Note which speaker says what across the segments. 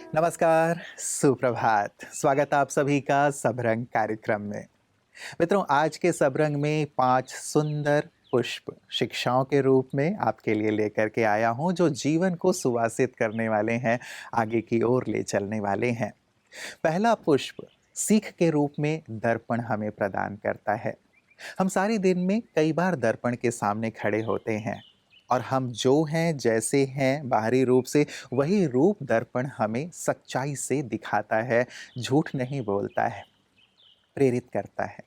Speaker 1: नमस्कार, सुप्रभात। स्वागत है आप सभी का सबरंग कार्यक्रम में। मित्रों, आज के सबरंग में 5 सुंदर पुष्प शिक्षाओं के रूप में आपके लिए लेकर के आया हूं, जो जीवन को सुवासित करने वाले हैं, आगे की ओर ले चलने वाले हैं। पहला पुष्प सीख के रूप में दर्पण हमें प्रदान करता है। हम सारे दिन में कई बार दर्पण के सामने खड़े होते हैं और हम जो हैं, जैसे हैं बाहरी रूप से, वही रूप दर्पण हमें सच्चाई से दिखाता है, झूठ नहीं बोलता है, प्रेरित करता है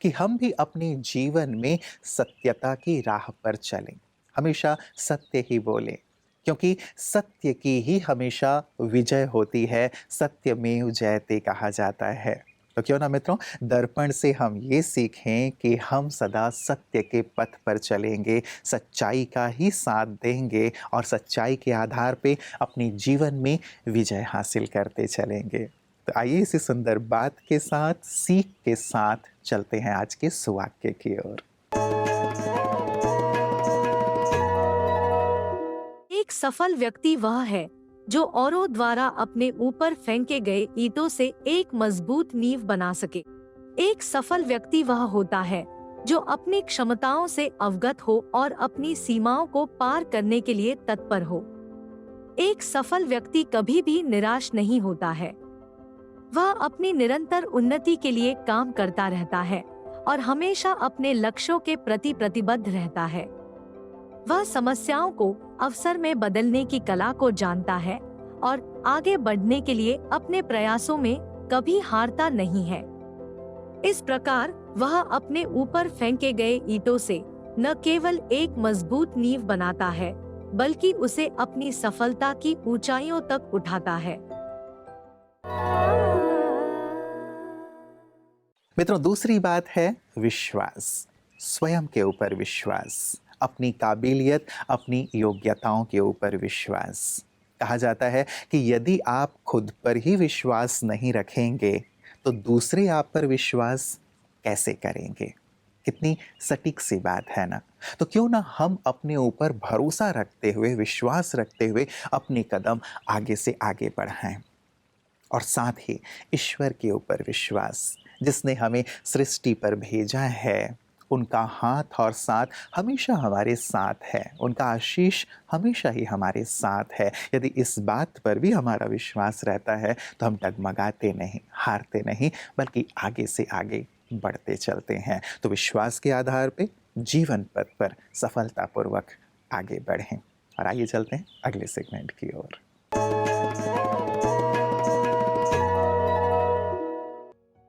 Speaker 1: कि हम भी अपने जीवन में सत्यता की राह पर चलें, हमेशा सत्य ही बोलें, क्योंकि सत्य की ही हमेशा विजय होती है। सत्यमेव जयते कहा जाता है। तो क्यों ना मित्रों, दर्पण से हम ये सीखें कि हम सदा सत्य के पथ पर चलेंगे, सच्चाई का ही साथ देंगे और सच्चाई के आधार पे अपने जीवन में विजय हासिल करते चलेंगे। तो आइए इसी सुंदर बात के साथ, सीख के साथ चलते हैं आज के सुवाक्य की ओर।
Speaker 2: एक सफल व्यक्ति वह है जो औरों द्वारा अपने ऊपर फेंके गए ईंटों से एक मजबूत नींव बना सके। एक सफल व्यक्ति वह होता है जो अपनी क्षमताओं से अवगत हो और अपनी सीमाओं को पार करने के लिए तत्पर हो। एक सफल व्यक्ति कभी भी निराश नहीं होता है। वह अपनी निरंतर उन्नति के लिए काम करता रहता है और हमेशा अपने लक्ष्यों के प्रति प्रतिबद्ध रहता है। वह समस्याओं को अवसर में बदलने की कला को जानता है और आगे बढ़ने के लिए अपने प्रयासों में कभी हारता नहीं है। इस प्रकार वह अपने ऊपर फेंके गए ईंटों से न केवल एक मजबूत नींव बनाता है, बल्कि उसे अपनी सफलता की ऊंचाइयों तक उठाता है।
Speaker 1: मित्रों, दूसरी बात है विश्वास। स्वयं के ऊपर विश्वास, अपनी काबिलियत, अपनी योग्यताओं के ऊपर विश्वास। कहा जाता है कि यदि आप खुद पर ही विश्वास नहीं रखेंगे तो दूसरे आप पर विश्वास कैसे करेंगे। कितनी सटीक सी बात है ना। तो क्यों ना हम अपने ऊपर भरोसा रखते हुए, विश्वास रखते हुए अपने कदम आगे से आगे बढ़ाएं और साथ ही ईश्वर के ऊपर विश्वास, जिसने हमें सृष्टि पर भेजा है, उनका हाथ और साथ हमेशा हमारे साथ है, उनका आशीष हमेशा ही हमारे साथ है। यदि इस बात पर भी हमारा विश्वास रहता है तो हम डगमगाते नहीं, हारते नहीं, बल्कि आगे से आगे बढ़ते चलते हैं। तो विश्वास के आधार पे जीवन पथ पर सफलतापूर्वक आगे बढ़ें। और आइए चलते हैं अगले सेगमेंट की ओर।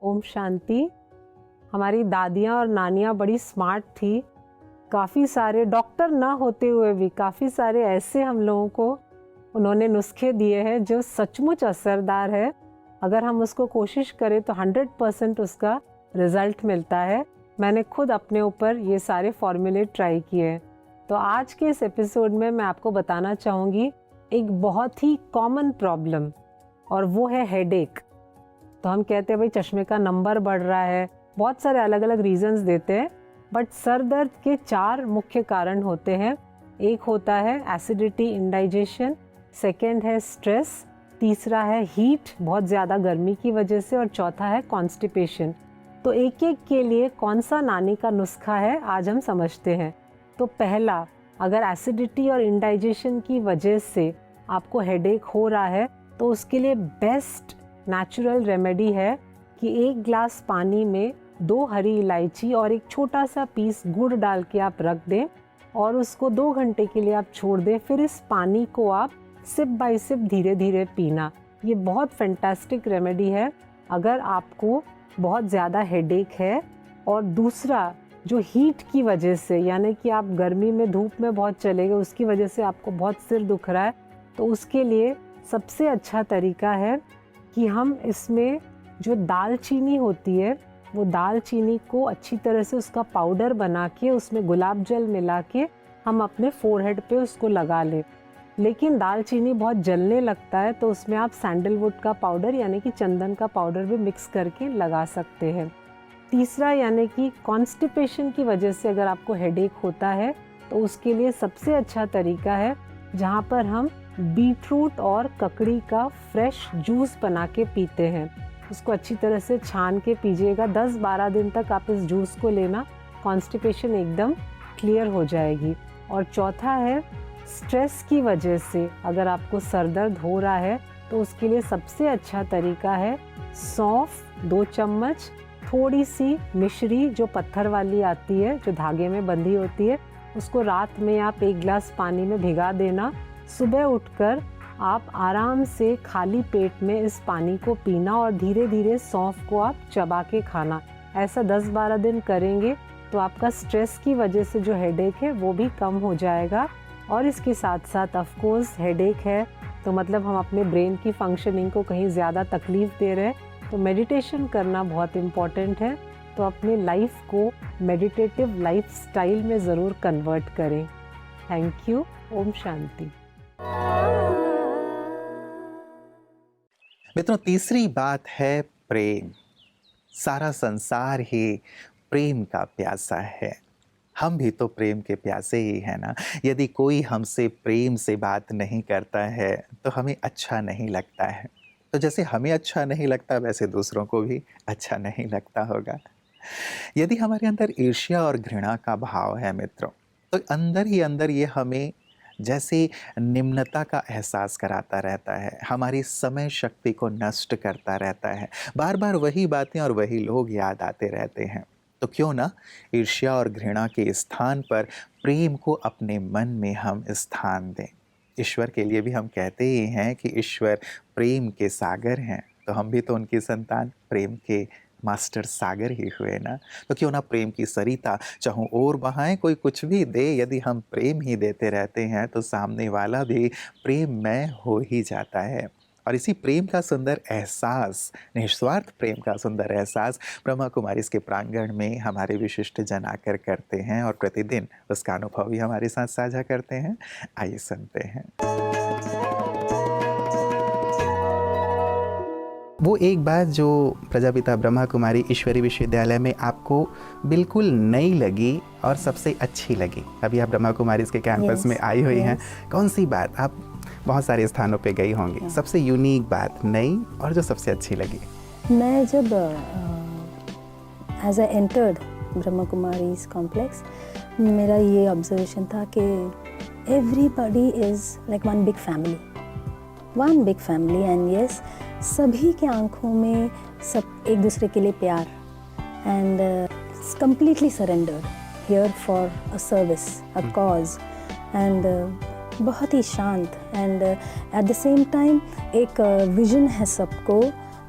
Speaker 3: ओम शांति। हमारी दादियाँ और नानियाँ बड़ी स्मार्ट थी। काफ़ी सारे डॉक्टर ना होते हुए भी काफ़ी सारे ऐसे हम लोगों को उन्होंने नुस्खे दिए हैं जो सचमुच असरदार है। अगर हम उसको कोशिश करें तो 100% उसका रिज़ल्ट मिलता है। मैंने खुद अपने ऊपर ये सारे फॉर्मूले ट्राई किए हैं। तो आज के इस एपिसोड में मैं आपको बताना चाहूँगी एक बहुत ही कॉमन प्रॉब्लम, और वो है हेडेक। तो हम कहते हैं भाई चश्मे का नंबर बढ़ रहा है, बहुत सारे अलग अलग रीजंस देते हैं, बट सर दर्द के 4 मुख्य कारण होते हैं। एक होता है एसिडिटी, इंडाइजेशन, सेकंड है स्ट्रेस, तीसरा है हीट, बहुत ज़्यादा गर्मी की वजह से, और चौथा है कॉन्स्टिपेशन। तो एक एक के लिए कौन सा नानी का नुस्खा है आज हम समझते हैं। तो पहला, अगर एसिडिटी और इंडाइजेशन की वजह से आपको हेडेक हो रहा है तो उसके लिए बेस्ट नेचुरल रेमेडी है कि 1 ग्लास पानी में 2 हरी इलायची और एक छोटा सा पीस गुड़ डाल के आप रख दें और उसको 2 घंटे के लिए आप छोड़ दें। फिर इस पानी को आप सिप बाय सिप धीरे धीरे पीना। ये बहुत फैंटास्टिक रेमेडी है अगर आपको बहुत ज़्यादा हेडेक है। और दूसरा, जो हीट की वजह से, यानी कि आप गर्मी में धूप में बहुत चले गए, उसकी वजह से आपको बहुत सिर दुख रहा है, तो उसके लिए सबसे अच्छा तरीका है कि हम इसमें जो दालचीनी होती है, वो दालचीनी को अच्छी तरह से उसका पाउडर बना के उसमें गुलाब जल मिला के हम अपने फोरहेड पे उसको लगा लें। लेकिन दालचीनी बहुत जलने लगता है तो उसमें आप सैंडलवुड का पाउडर यानी कि चंदन का पाउडर भी मिक्स करके लगा सकते हैं। तीसरा, यानी कि कॉन्स्टिपेशन की वजह से अगर आपको हेडेक होता है तो उसके लिए सबसे अच्छा तरीका है, जहाँ पर हम बीटरूट और ककड़ी का फ्रेश जूस बना के पीते हैं। उसको अच्छी तरह से छान के पीजिएगा। 10-12 दिन तक आप इस जूस को लेना, कॉन्स्टिपेशन एकदम क्लियर हो जाएगी। और चौथा है, स्ट्रेस की वजह से अगर आपको सर दर्द हो रहा है तो उसके लिए सबसे अच्छा तरीका है सौंफ 2 चम्मच, थोड़ी सी मिश्री जो पत्थर वाली आती है, जो धागे में बंधी होती है, उसको रात में आप 1 गिलास पानी में भिगा देना। सुबह उठकर आप आराम से खाली पेट में इस पानी को पीना और धीरे धीरे सौंफ को आप चबा के खाना। ऐसा 10-12 दिन करेंगे तो आपका स्ट्रेस की वजह से जो हेडेक है वो भी कम हो जाएगा। और इसके साथ साथ ऑफ कोर्स हेडेक है तो मतलब हम अपने ब्रेन की फंक्शनिंग को कहीं ज़्यादा तकलीफ़ दे रहे हैं, तो मेडिटेशन करना बहुत इम्पॉर्टेंट है। तो अपने लाइफ को मेडिटेटिव लाइफ स्टाइल में ज़रूर कन्वर्ट करें। Thank you. ओम शांति।
Speaker 1: मित्रों, तीसरी बात है प्रेम। सारा संसार ही प्रेम का प्यासा है। हम भी तो प्रेम के प्यासे ही हैं ना। यदि कोई हमसे प्रेम से बात नहीं करता है तो हमें अच्छा नहीं लगता है। तो जैसे हमें अच्छा नहीं लगता वैसे दूसरों को भी अच्छा नहीं लगता होगा। यदि हमारे अंदर ईर्ष्या और घृणा का भाव है मित्रों, तो अंदर ही अंदर ये हमें जैसे निम्नता का एहसास कराता रहता है, हमारी समय शक्ति को नष्ट करता रहता है। बार बार वही बातें और वही लोग याद आते रहते हैं। तो क्यों ना ईर्ष्या और घृणा के स्थान पर प्रेम को अपने मन में हम स्थान दें। ईश्वर के लिए भी हम कहते ही हैं कि ईश्वर प्रेम के सागर हैं, तो हम भी तो उनकी संतान, प्रेम के मास्टर सागर ही हुए ना। तो क्यों ना प्रेम की सरिता चाहों और बहाएं, कोई कुछ भी दे, यदि हम प्रेम ही देते रहते हैं तो सामने वाला भी प्रेममय हो ही जाता है। और इसी प्रेम का सुंदर एहसास, निस्वार्थ प्रेम का सुंदर एहसास ब्रह्मा कुमारीज के प्रांगण में हमारे विशिष्ट जन आकर करते हैं और प्रतिदिन उसका अनुभव भी हमारे साथ साझा करते हैं। आइए सुनते हैं। वो एक बात जो प्रजापिता ब्रह्मा कुमारी ईश्वरी विश्वविद्यालय में आपको बिल्कुल नई लगी और सबसे अच्छी लगी। अभी आप ब्रह्मा कुमारीज के कैंपस में आई हुई हैं। कौन सी बात, आप बहुत सारे स्थानों पे गई होंगी, सबसे यूनिक बात, नई और जो सबसे अच्छी लगी?
Speaker 4: मैं जब as I entered Brahma Kumaris complex, मेरा ये ऑब्जर्वेशन था कि everybody is like one big family and yes, सभी के आंखों में सब एक दूसरे के लिए प्यार and completely surrendered here for a service, a cause and बहुत ही शांत and at the same time एक विजन है सबको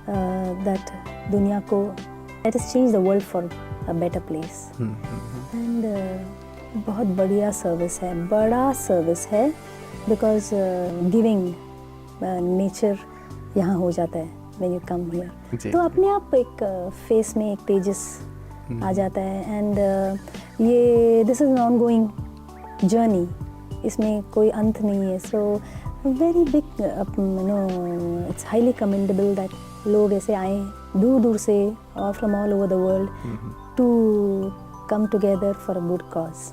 Speaker 4: दैट दुनिया को, let us change the world for a better place. And बहुत बढ़िया सर्विस है, बड़ा सर्विस है, बिकॉज गिविंग नेचर यहाँ हो जाता है व्हेन यू कम हियर। तो अपने आप एक फेस में एक तेजस आ जाता है एंड ये this is an ongoing journey, इसमें कोई अंत नहीं है। So very big it's highly commendable that लोग ऐसे आए दूर दूर से और from all over the world to come together for a good cause.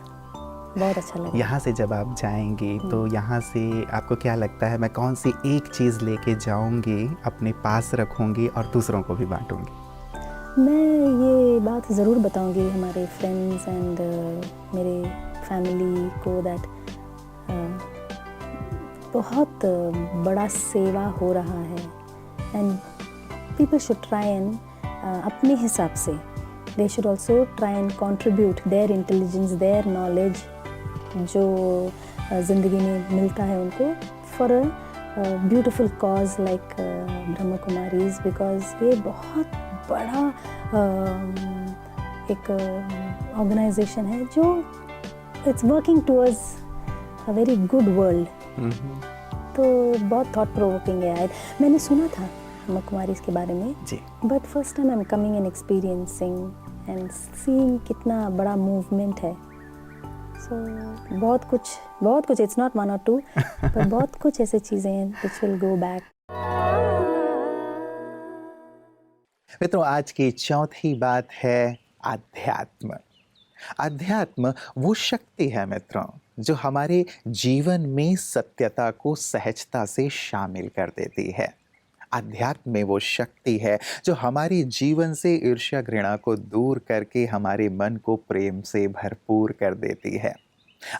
Speaker 4: बहुत अच्छा लगा।
Speaker 1: यहाँ से जब आप जाएंगी तो यहाँ से आपको क्या लगता है, मैं कौन सी एक चीज़ लेके जाऊँगी, अपने पास रखूँगी और दूसरों को भी बांटूँगी?
Speaker 4: मैं ये बात ज़रूर बताऊँगी हमारे फ्रेंड्स एंड मेरे फैमिली को दैट बहुत बड़ा सेवा हो रहा है and people should try and अपने हिसाब से they should also try and contribute their intelligence, their knowledge जो ज़िंदगी में मिलता है उनको for a beautiful cause like Brahma Kumaris, because ये बहुत बड़ा एक ऑर्गेनाइजेशन है जो it's working towards a very good world. तो बहुत थॉट प्रोवोकिंग है। मैंने सुना था ब्रह्मा कुमारीज के बारे में, but first time I am coming and experiencing and seeing कितना बड़ा मूवमेंट है। सो बहुत कुछ इट्स नॉट वन और टू पर बहुत कुछ ऐसे चीज़ें हैं विच विल गो बैक।
Speaker 1: मित्रों, आज की चौथी बात है आध्यात्म। अध्यात्म वो शक्ति है मित्रों जो हमारे जीवन में सत्यता को सहजता से शामिल कर देती है। अध्यात्म में वो शक्ति है जो हमारे जीवन से ईर्ष्या घृणा को दूर करके हमारे मन को प्रेम से भरपूर कर देती है।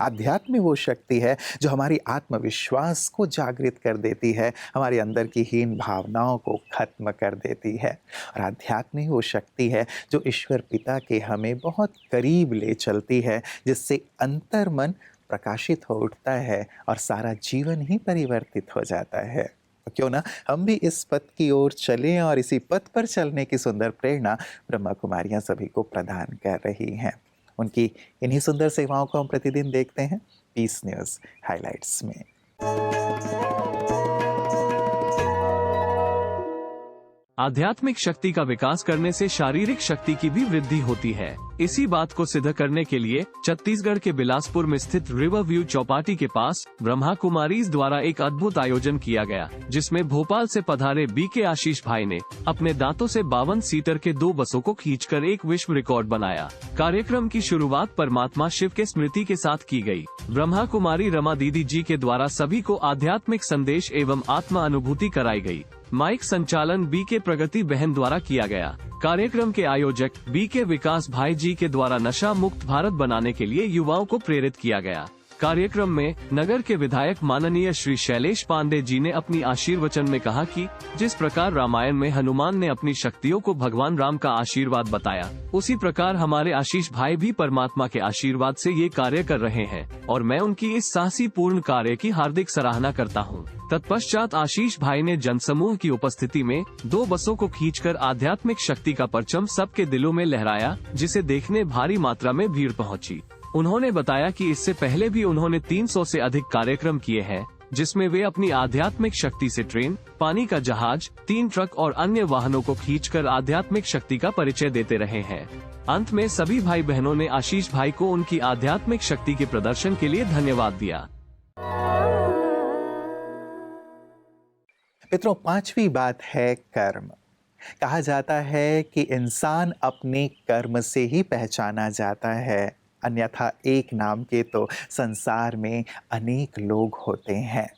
Speaker 1: अध्यात्म में वो शक्ति है जो हमारी आत्मविश्वास को जागृत कर देती है, हमारे अंदर की हीन भावनाओं को खत्म कर देती है। और अध्यात्म में वो शक्ति है जो ईश्वर पिता के हमें बहुत करीब ले चलती है, जिससे अंतर्मन प्रकाशित हो उठता है और सारा जीवन ही परिवर्तित हो जाता है। तो क्यों ना हम भी इस पथ की ओर चलें और इसी पथ पर चलने की सुंदर प्रेरणा ब्रह्मा कुमारियां सभी को प्रदान कर रही हैं। उनकी इन्हीं सुंदर सेवाओं को हम प्रतिदिन देखते हैं पीस न्यूज़ हाइलाइट्स में।
Speaker 5: आध्यात्मिक शक्ति का विकास करने से शारीरिक शक्ति की भी वृद्धि होती है। इसी बात को सिद्ध करने के लिए छत्तीसगढ़ के बिलासपुर में स्थित रिवर व्यू चौपाटी के पास ब्रह्मा कुमारीज द्वारा एक अद्भुत आयोजन किया गया, जिसमें भोपाल से पधारे बीके आशीष भाई ने अपने दांतों से 52 सीटर के 2 बसों को खींचकर एक विश्व रिकॉर्ड बनाया। कार्यक्रम की शुरुआत परमात्मा शिव के स्मृति के साथ की गई। ब्रह्मा कुमारी रमा दीदी जी के द्वारा सभी को आध्यात्मिक संदेश एवं आत्मा अनुभूति कराई गई। माइक संचालन बीके प्रगति बहन द्वारा किया गया। कार्यक्रम के आयोजक बीके विकास भाई जी के द्वारा नशा मुक्त भारत बनाने के लिए युवाओं को प्रेरित किया गया। कार्यक्रम में नगर के विधायक माननीय श्री शैलेश पांडे जी ने अपनी आशीर्वचन में कहा कि जिस प्रकार रामायण में हनुमान ने अपनी शक्तियों को भगवान राम का आशीर्वाद बताया, उसी प्रकार हमारे आशीष भाई भी परमात्मा के आशीर्वाद से ये कार्य कर रहे हैं और मैं उनकी इस साहसी पूर्ण कार्य की हार्दिक सराहना करता हूँ। तत्पश्चात आशीष भाई ने जनसमूह की उपस्थिति में 2 बसों को खींचकर आध्यात्मिक शक्ति का परचम सबके दिलों में लहराया, जिसे देखने भारी मात्रा में भीड़ पहुंची। उन्होंने बताया कि इससे पहले भी उन्होंने 300 से अधिक कार्यक्रम किए हैं, जिसमें वे अपनी आध्यात्मिक शक्ति से ट्रेन, पानी का जहाज, 3 ट्रक और अन्य वाहनों को खींचकर आध्यात्मिक शक्ति का परिचय देते रहे हैं। अंत में सभी भाई बहनों ने आशीष भाई को उनकी आध्यात्मिक शक्ति के प्रदर्शन के लिए धन्यवाद दिया।
Speaker 1: मित्रों, 5वीं बात है कर्म। कहा जाता है कि इंसान अपने कर्म से ही पहचाना जाता है, अन्यथा एक नाम के तो संसार में अनेक लोग होते हैं।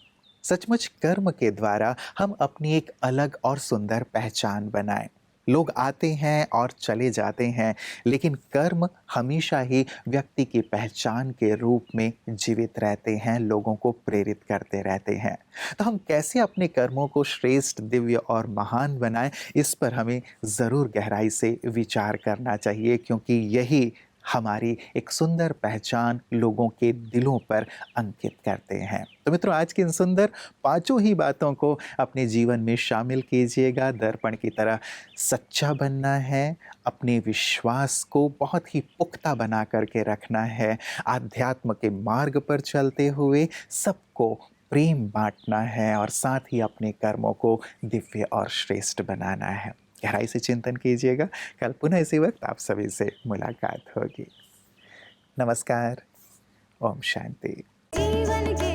Speaker 1: सचमुच कर्म के द्वारा हम अपनी एक अलग और सुंदर पहचान बनाएं। लोग आते हैं और चले जाते हैं, लेकिन कर्म हमेशा ही व्यक्ति की पहचान के रूप में जीवित रहते हैं, लोगों को प्रेरित करते रहते हैं। तो हम कैसे अपने कर्मों को श्रेष्ठ, दिव्य और महान बनाएं, इस पर हमें ज़रूर गहराई से विचार करना चाहिए, क्योंकि यही हमारी एक सुंदर पहचान लोगों के दिलों पर अंकित करते हैं। तो मित्रों, आज की इन सुंदर 5 ही बातों को अपने जीवन में शामिल कीजिएगा। दर्पण की तरह सच्चा बनना है, अपने विश्वास को बहुत ही पुख्ता बना करके रखना है, आध्यात्म के मार्ग पर चलते हुए सबको प्रेम बांटना है और साथ ही अपने कर्मों को दिव्य और श्रेष्ठ बनाना है। गहराई से चिंतन कीजिएगा। कल पुनः इसी वक्त आप सभी से मुलाकात होगी। नमस्कार। ओम शांति।